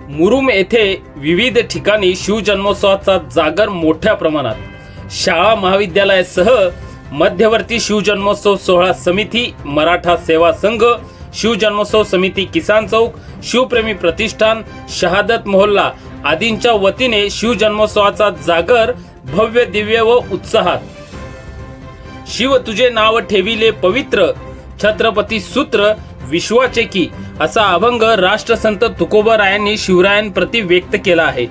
मुरुम येथे विविध ठिकाणी शिवजन्मोत्सवाचा जागर मोठ्या प्रमाणात. शाळा महाविद्यालयासह मध्यवर्ती शिवजन्मोत्सव सोहळा समिती, मराठा सेवा संघ, शिवजन्मोत्सव समिती, किसान चौक, शिवप्रेमी प्रतिष्ठान, शहादत मोहल्ला आदींच्या वतीने शिवजन्मोत्सवाचा जागर भव्य दिव्य व उत्साहात. शिव तुझे नाव ठेविले पवित्र, छत्रपती सूत्र विश्वाचे की, असा अभंग राष्ट्रसंत तुकोबारायांनी शिवरायांप्रती व्यक्त केला आहे.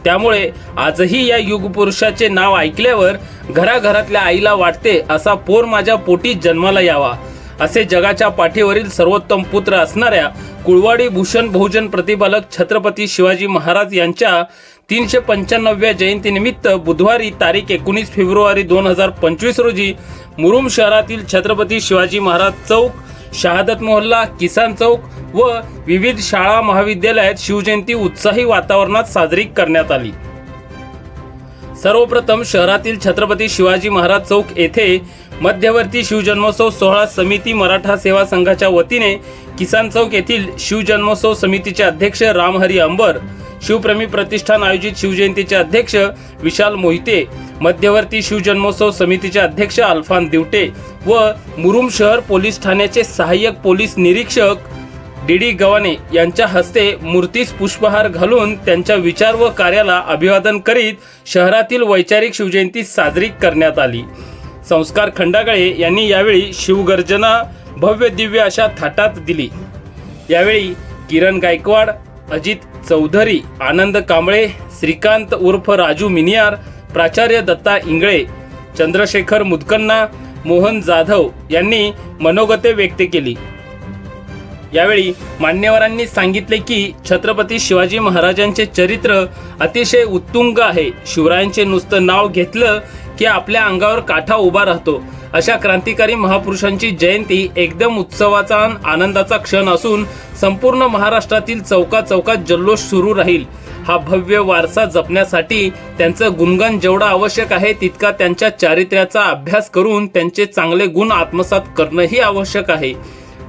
त्यामुळे आजही या युगपुरुषाचे नाव ऐकल्यावर घराघरातल्या आईला वाटते असा पोर माझ्या पोटी जन्माला यावा. असे जगाच्या पाठीवरील सर्वोत्तम पुत्र असणाऱ्या कुळवाडी भूषण बहुजन प्रतिपालक छत्रपती शिवाजी महाराज यांच्या 395व्या जयंतीनिमित्त बुधवारी तारीख 19 फेब्रुवारी 2025 रोजी मुरुम शहरातील छत्रपती शिवाजी महाराज चौक, शहादत मोहल्ला, किसान चौक व विविध शाळा महाविद्यालयात शिवजयंती उत्साही वातावरणात साजरी करण्यात आली. सर्वप्रथम शहरातील छत्रपती शिवाजी महाराज चौक येथे मध्यवर्ती शिवजन्मोत्सव सोहळा समिती मराठा सेवा संघाच्या वतीने, किसान चौक येथील शिवजन्मोत्सव समितीचे अध्यक्ष रामहरी अंबर, शिवप्रेमी प्रतिष्ठान आयोजित शिवजयंतीचे अध्यक्ष विशाल मोहिते, मध्यवर्ती शिवजन्मोत्सव समितीचे अध्यक्ष अल्फान दिवटे व मुरुम शहर पोलीस ठाण्याचे सहाय्यक पोलीस निरीक्षक डी गव्हाणे यांच्या हस्ते मूर्तीस पुष्पहार घालून त्यांच्या विचार व कार्याला अभिवादन करीत शहरातील वैचारिक शिवजयंती साजरी करण्यात आली. संस्कार खंडागळे यांनी यावेळी शिवगर्जना भव्य दिव्य अशा थाटात दिली. यावेळी किरण गायकवाड, अजित चौधरी, आनंद कांबळे, श्रीकांत उर्फ राजू मिनियार, प्राचार्य दत्ता इंगळे, चंद्रशेखर मुदकन्ना, मोहन जाधव यांनी मनोगते व्यक्त केली. यावेळी मान्यवरांनी सांगितले की छत्रपती शिवाजी महाराजांचे चरित्र अतिशय उत्तुंग आहे. शिवरायांचे नुसतं नाव घेतलं की आपल्या अंगावर काठा उभा राहतो. अशा क्रांतिकारी महापुरुषांची जयंती एकदम उत्सवाचा आनंदाचा क्षण असून संपूर्ण महाराष्ट्रातील चौकाचौकात जल्लोष सुरू राहील. हा भव्य वारसा जपण्यासाठी त्यांचं गुणगान जेवढा आवश्यक आहे तितका त्यांच्या चारित्र्याचा अभ्यास करून त्यांचे चांगले गुण आत्मसात करणंही आवश्यक आहे.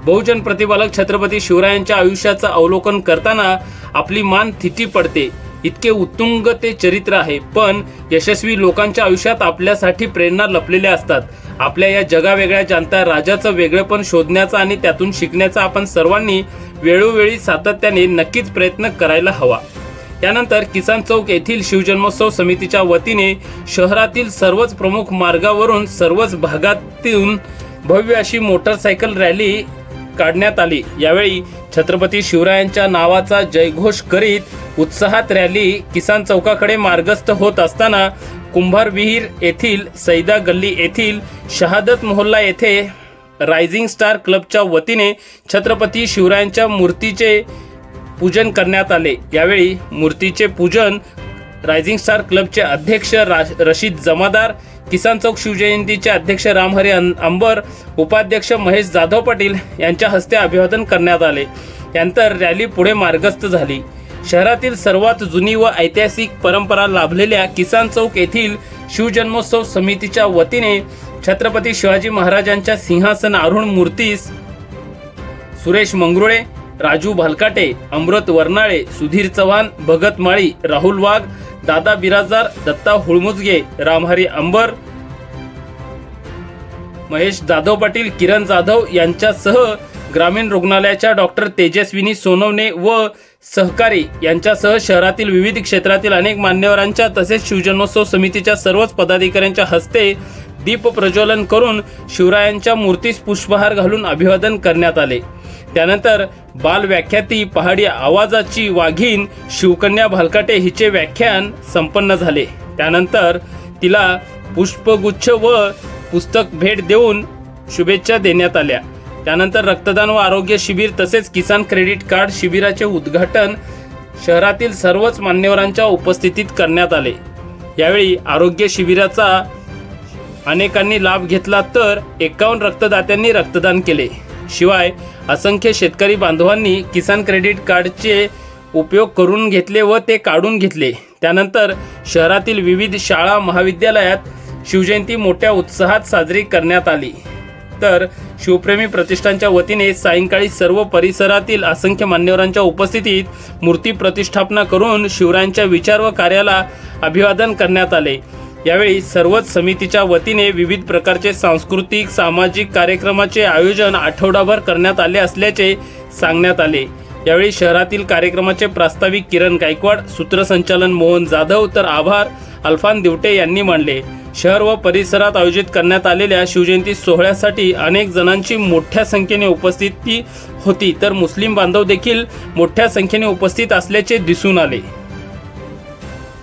बहुजन प्रतिपालक छत्रपती शिवरायांच्या आयुष्याचं अवलोकन करताना आपली मान थिटी पडते. इतके उत्तुंग ते चरित्र आहे. पण यशस्वी लोकांच्या आयुष्यात आपल्यासाठी प्रेरणा लपलेल्या असतात. आपल्या या जगावेगळ्या जाणत्या राजाचं वेगळेपण शोधण्याचा आणि त्यातून शिकण्याचा आपण सर्वांनी वेळोवेळी सातत्याने नक्कीच प्रयत्न करायला हवा. त्यानंतर किसान चौक येथील शिवजन्मोत्सव समितीच्या वतीने शहरातील सर्वच प्रमुख मार्गावरून सर्वच भागातून भव्य अशी मोटरसायकल रॅली काढण्यात आली. यावेळी छत्रपती शिवरायांच्या नावाचा जयघोष करीत उत्साहात रॅली किसान चौकाकडे मार्गस्थ होत असताना कुंभार विहीर येथील, सैदा गल्ली येथील, शहादत मोहल्ला येथे रायझिंग स्टार क्लबच्या वतीने छत्रपती शिवरायांच्या मूर्तीचे पूजन करण्यात आले. यावेळी मूर्तीचे पूजन रायझिंग स्टार क्लबचे अध्यक्ष रशीद जमादार, किसान चौक शिवजयंतीचे अध्यक्ष रामहरी अंबर, उपाध्यक्ष महेश जाधव पाटील यांच्या हस्ते अभिवादन करण्यात आले. त्यानंतर रॅली पुढे मार्गस्थ झाली. शहरातील सर्वात जुनी व ऐतिहासिक परंपरा लाभलेल्या किसान चौक येथील शिवजन्मोत्सव समितीच्या वतीने छत्रपती शिवाजी महाराजांच्या सिंहासन आरूढ मूर्तीस सुरेश मंगरुळे, राजू भालकाटे, अमृत वर्नाळे, सुधीर चव्हाण, भगत माळी, राहुल वाघ, दादा बिराजदार, दत्ता हुळमुजगे, रामहरी अंबर, महेश जाधव पाटील, किरण जाधव यांच्यासह ग्रामीण रुग्णालयाच्या डॉक्टर तेजस्विनी सोनवणे व सहकारी यांच्यासह शहरातील विविध क्षेत्रातील अनेक मान्यवरांच्या तसेच शिवजन्मोत्सव समितीच्या सर्वच पदाधिकाऱ्यांच्या हस्ते दीप प्रज्वलन करून शिवरायांच्या मूर्तीस पुष्पहार घालून अभिवादन करण्यात आले. त्यानंतर बाल व्याख्याती पहाडी आवाजाची वाघीण शिवकन्या भालकाटे हिचे व्याख्यान संपन्न झाले. त्यानंतर तिला पुष्पगुच्छ व पुस्तक भेट देऊन शुभेच्छा देण्यात आल्या. त्यानंतर रक्तदान व आरोग्य शिबिर तसेच किसान क्रेडिट कार्ड शिबिराचे उद्घाटन शहरातील सर्वच मान्यवरांच्या उपस्थितीत करण्यात आले. यावेळी आरोग्य शिबिराचा अनेकांनी लाभ घेतला तर 51 रक्तदात्यांनी रक्तदान केले. शिवाय असंख्य शेतकरी बांधवांनी किसान क्रेडिट कार्डचे उपयोग करून घेतले व ते काढून घेतले. त्यानंतर शहरातील विविध शाळा महाविद्यालयात शिवजयंती मोठ्या उत्साहात साजरी करण्यात आली. तर शिवप्रेमी प्रतिष्ठानच्या वतीने सायंकाळी सर्व परिसरातील असंख्य मान्यवरांच्या उपस्थितीत मूर्ती प्रतिष्ठापना करून शिवरायांच्या विचार व कार्याला अभिवादन करण्यात आले। यावेळी सर्वच समितीच्या वतीने विविध प्रकारचे सांस्कृतिक सामाजिक कार्यक्रमाचे आयोजन आठवडाभर करण्यात आले असल्याचे सांगण्यात आले। यावेळी शहरातील कार्यक्रमाचे प्रास्ताविक किरण गायकवाड, सूत्रसंचालन मोहन जाधव तर आभार अल्फान दिवटे यांनी मानले। शहर व परिसरात आयोजित करण्यात आलेल्या शिवजयंती सोहळ्यासाठी अनेक जणांची मोठ्या संख्येने उपस्थिती होती, तर मुस्लिम बांधव देखील मोठ्या संख्येने उपस्थित असल्याचे दिसून आले।